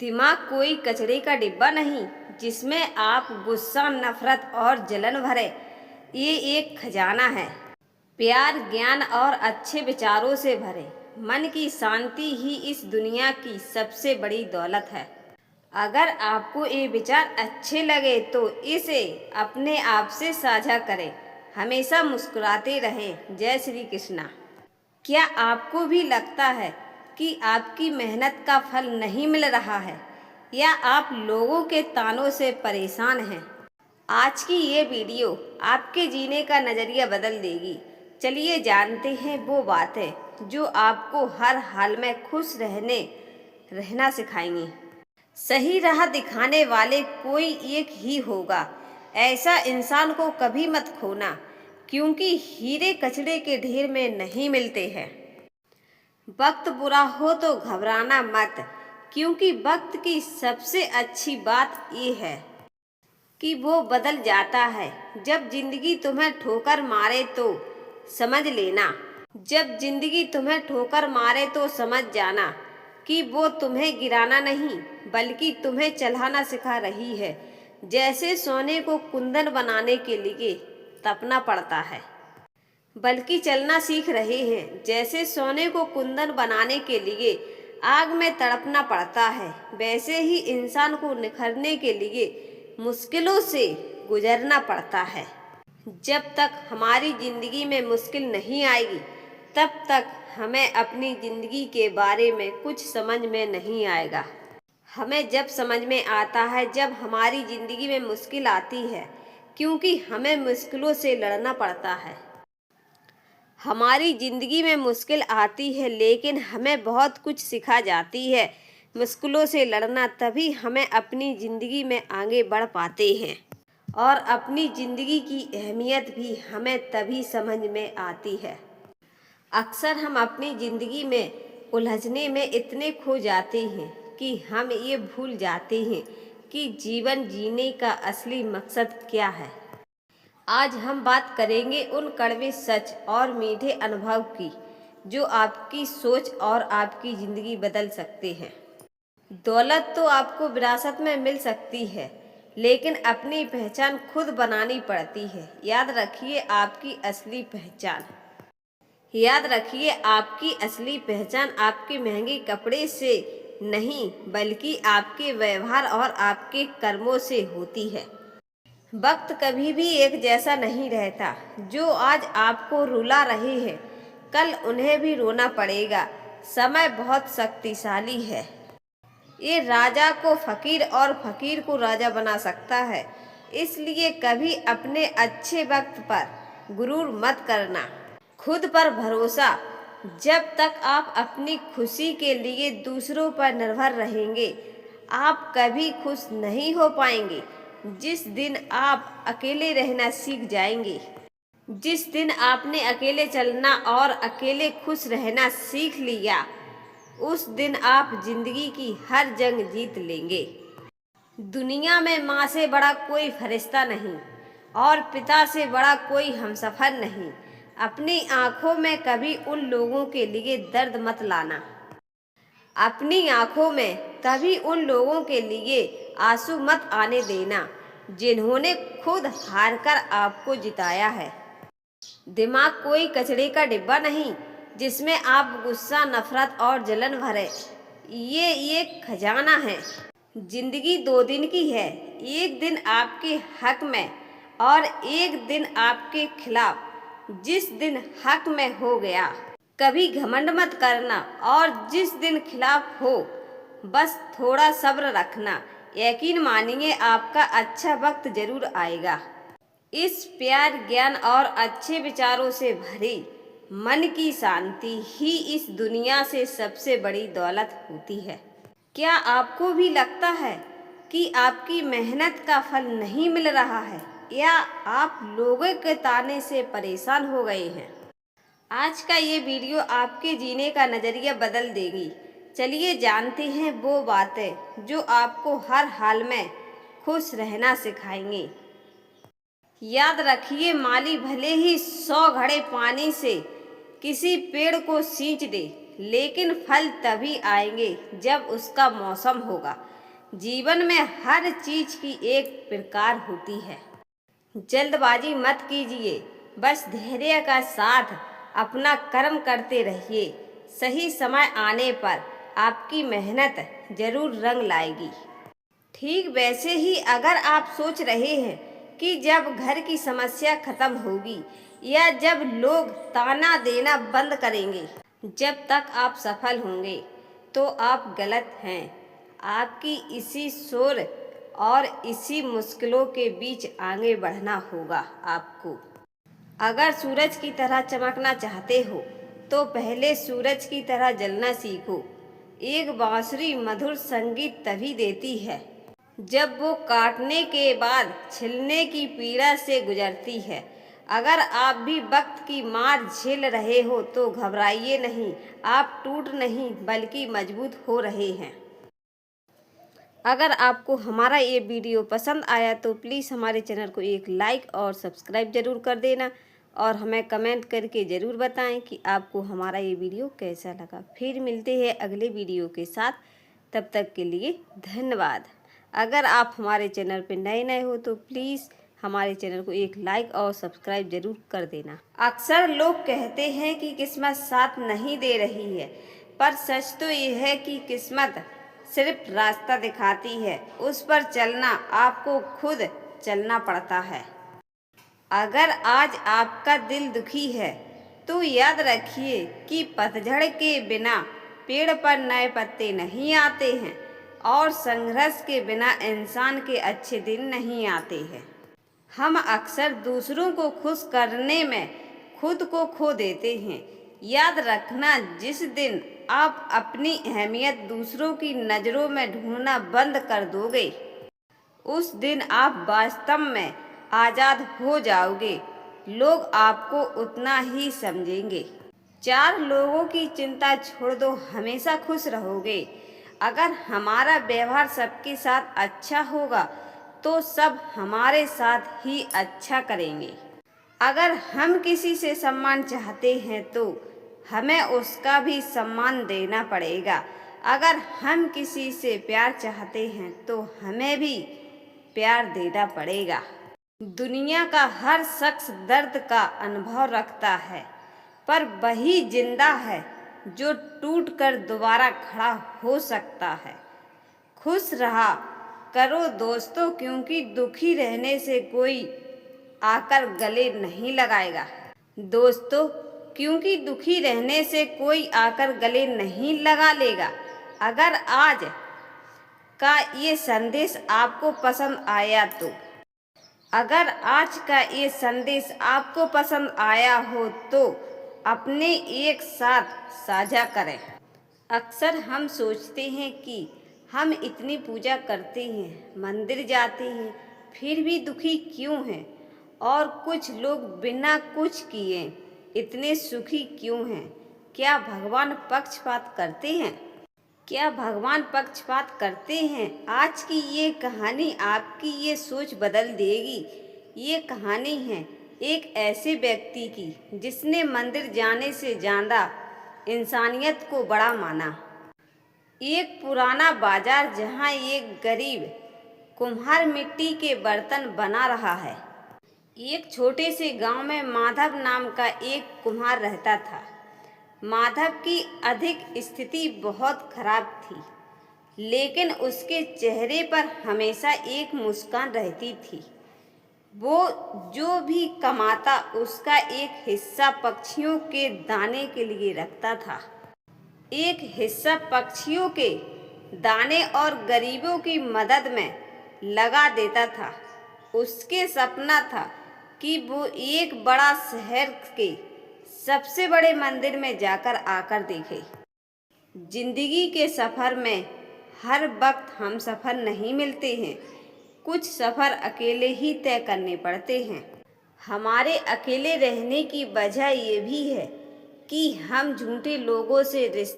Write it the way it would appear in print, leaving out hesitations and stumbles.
दिमाग कोई कचरे का डिब्बा नहीं जिसमें आप गुस्सा, नफरत और जलन भरे। ये एक खजाना है, प्यार, ज्ञान और अच्छे विचारों से भरे। मन की शांति ही इस दुनिया की सबसे बड़ी दौलत है। अगर आपको ये विचार अच्छे लगे तो इसे अपने आप से साझा करें। हमेशा मुस्कुराते रहें। जय श्री कृष्णा। क्या आपको भी लगता है कि आपकी मेहनत का फल नहीं मिल रहा है या आप लोगों के तानों से परेशान हैं? आज की ये वीडियो आपके जीने का नज़रिया बदल देगी। चलिए जानते हैं वो बातें जो आपको हर हाल में खुश रहना सिखाएंगी। सही राह दिखाने वाले कोई एक ही होगा। ऐसा इंसान को कभी मत खोना, क्योंकि हीरे कचरे के ढेर में नहीं मिलते हैं। वक्त बुरा हो तो घबराना मत, क्योंकि वक्त की सबसे अच्छी बात ये है कि वो बदल जाता है। जब जिंदगी तुम्हें ठोकर मारे तो समझ लेना, जब जिंदगी तुम्हें ठोकर मारे तो समझ जाना कि वो तुम्हें गिराना नहीं बल्कि तुम्हें चलाना सिखा रही है। जैसे सोने को कुंदन बनाने के लिए तपना पड़ता है, बल्कि चलना सीख रहे हैं। जैसे सोने को कुंदन बनाने के लिए आग में तड़पना पड़ता है, वैसे ही इंसान को निखरने के लिए मुश्किलों से गुजरना पड़ता है। जब तक हमारी जिंदगी में मुश्किल नहीं आएगी तब तक हमें अपनी जिंदगी के बारे में कुछ समझ में नहीं आएगा। हमें जब समझ में आता है जब हमारी जिंदगी में मुश्किल आती है, क्योंकि हमें मुश्किलों से लड़ना पड़ता है। हमारी जिंदगी में मुश्किल आती है लेकिन हमें बहुत कुछ सिखा जाती है। मुश्किलों से लड़ना, तभी हमें अपनी ज़िंदगी में आगे बढ़ पाते हैं और अपनी ज़िंदगी की अहमियत भी हमें तभी समझ में आती है। अक्सर हम अपनी ज़िंदगी में उलझने में इतने खो जाते हैं कि हम ये भूल जाते हैं कि जीवन जीने का असली मकसद क्या है। आज हम बात करेंगे उन कड़वे सच और मीठे अनुभव की जो आपकी सोच और आपकी ज़िंदगी बदल सकते हैं। दौलत तो आपको विरासत में मिल सकती है, लेकिन अपनी पहचान खुद बनानी पड़ती है। याद रखिए आपकी असली पहचान आपके महंगे कपड़े से नहीं बल्कि आपके व्यवहार और आपके कर्मों से होती है। वक्त कभी भी एक जैसा नहीं रहता। जो आज आपको रुला रहे हैं कल उन्हें भी रोना पड़ेगा। समय बहुत शक्तिशाली है। ये राजा को फकीर और फकीर को राजा बना सकता है। इसलिए कभी अपने अच्छे वक्त पर गुरूर मत करना। खुद पर भरोसा। जब तक आप अपनी खुशी के लिए दूसरों पर निर्भर रहेंगे आप कभी खुश नहीं हो पाएंगे। जिस दिन आप अकेले रहना सीख जाएंगे, जिस दिन आपने अकेले चलना और अकेले खुश रहना सीख लिया, उस दिन आप जिंदगी की हर जंग जीत लेंगे। दुनिया में माँ से बड़ा कोई फरिश्ता नहीं और पिता से बड़ा कोई हमसफर नहीं। अपनी आंखों में कभी उन लोगों के लिए दर्द मत लाना। अपनी आंखों में कभी उन लोगों के लिए आंसू मत आने देना जिन्होंने खुद हारकर आपको जिताया है। दिमाग कोई कचरे का डिब्बा नहीं जिसमें आप गुस्सा, नफरत और जलन भरे। ये एक खजाना है। जिंदगी 2 दिन की है, एक दिन आपके हक में और एक दिन आपके खिलाफ। जिस दिन हक में हो गया कभी घमंड मत करना और जिस दिन खिलाफ हो बस थोड़ा सब्र रखना। यकीन मानिए आपका अच्छा वक्त जरूर आएगा। इस प्यार, ज्ञान और अच्छे विचारों से भरी मन की शांति ही इस दुनिया से सबसे बड़ी दौलत होती है। क्या आपको भी लगता है कि आपकी मेहनत का फल नहीं मिल रहा है या आप लोगों के ताने से परेशान हो गए हैं? आज का ये वीडियो आपके जीने का नज़रिया बदल देगी। चलिए जानते हैं वो बातें जो आपको हर हाल में खुश रहना सिखाएंगी। याद रखिए, माली भले ही 100 घड़े पानी से किसी पेड़ को सींच दे, लेकिन फल तभी आएंगे जब उसका मौसम होगा। जीवन में हर चीज की एक प्रकार होती है। जल्दबाजी मत कीजिए, बस धैर्य का साथ अपना कर्म करते रहिए। सही समय आने पर आपकी मेहनत जरूर रंग लाएगी। ठीक वैसे ही अगर आप सोच रहे हैं कि जब घर की समस्या खत्म होगी या जब लोग ताना देना बंद करेंगे, जब तक आप सफल होंगे, तो आप गलत हैं। आपकी इसी शोर और इसी मुश्किलों के बीच आगे बढ़ना होगा आपको। अगर सूरज की तरह चमकना चाहते हो तो पहले सूरज की तरह जलना सीखो। एक बांसुरी मधुर संगीत तभी देती है जब वो काटने के बाद छिलने की पीड़ा से गुजरती है। अगर आप भी वक्त की मार झेल रहे हो तो घबराइए नहीं, आप टूट नहीं बल्कि मजबूत हो रहे हैं। अगर आपको हमारा ये वीडियो पसंद आया तो प्लीज़ हमारे चैनल को एक लाइक और सब्सक्राइब ज़रूर कर देना और हमें कमेंट करके ज़रूर बताएं कि आपको हमारा ये वीडियो कैसा लगा। फिर मिलते हैं अगले वीडियो के साथ, तब तक के लिए धन्यवाद। अगर आप हमारे चैनल पर नए हो तो प्लीज़ हमारे चैनल को एक लाइक और सब्सक्राइब ज़रूर कर देना। अक्सर लोग कहते हैं कि किस्मत साथ नहीं दे रही है, पर सच तो ये है कि किस्मत सिर्फ रास्ता दिखाती है, उस पर चलना आपको खुद चलना पड़ता है। अगर आज आपका दिल दुखी है तो याद रखिए कि पतझड़ के बिना पेड़ पर नए पत्ते नहीं आते हैं और संघर्ष के बिना इंसान के अच्छे दिन नहीं आते हैं। हम अक्सर दूसरों को खुश करने में खुद को खो देते हैं। याद रखना, जिस दिन आप अपनी अहमियत दूसरों की नज़रों में ढूंढना बंद कर दोगे, उस दिन आप वास्तव में आज़ाद हो जाओगे। लोग आपको उतना ही समझेंगे। 4 लोगों की चिंता छोड़ दो, हमेशा खुश रहोगे। अगर हमारा व्यवहार सबके साथ अच्छा होगा तो सब हमारे साथ ही अच्छा करेंगे। अगर हम किसी से सम्मान चाहते हैं तो हमें उसका भी सम्मान देना पड़ेगा। अगर हम किसी से प्यार चाहते हैं तो हमें भी प्यार देना पड़ेगा। दुनिया का हर शख्स दर्द का अनुभव रखता है, पर वही जिंदा है जो टूटकर दोबारा खड़ा हो सकता है। खुश रहा करो दोस्तों, क्योंकि दुखी रहने से कोई आकर गले नहीं लगाएगा। दोस्तों, क्योंकि दुखी रहने से कोई आकर गले नहीं लगा लेगा। अगर आज का ये संदेश आपको पसंद आया तो अपने एक साथ साझा करें। अक्सर हम सोचते हैं कि हम इतनी पूजा करते हैं, मंदिर जाते हैं, फिर भी दुखी क्यों हैं? और कुछ लोग बिना कुछ किए इतने सुखी क्यों हैं? क्या भगवान पक्षपात करते हैं? आज की ये कहानी आपकी ये सोच बदल देगी। ये कहानी है एक ऐसे व्यक्ति की जिसने मंदिर जाने से ज़्यादा इंसानियत को बड़ा माना। एक पुराना बाजार जहाँ एक गरीब कुम्हार मिट्टी के बर्तन बना रहा है। एक छोटे से गांव में माधव नाम का एक कुम्हार रहता था। माधव की आर्थिक स्थिति बहुत खराब थी, लेकिन उसके चेहरे पर हमेशा एक मुस्कान रहती थी। वो जो भी कमाता उसका एक हिस्सा पक्षियों के दाने के लिए रखता था। एक हिस्सा पक्षियों के दाने और गरीबों की मदद में लगा देता था। उसके सपना था कि वो एक बड़ा शहर के सबसे बड़े मंदिर में जाकर आकर देखे। जिंदगी के सफ़र में हर वक्त हम सफ़र नहीं मिलते हैं, कुछ सफ़र अकेले ही तय करने पड़ते हैं। हमारे अकेले रहने की वजह ये भी है कि हम झूठे लोगों से रिश्ते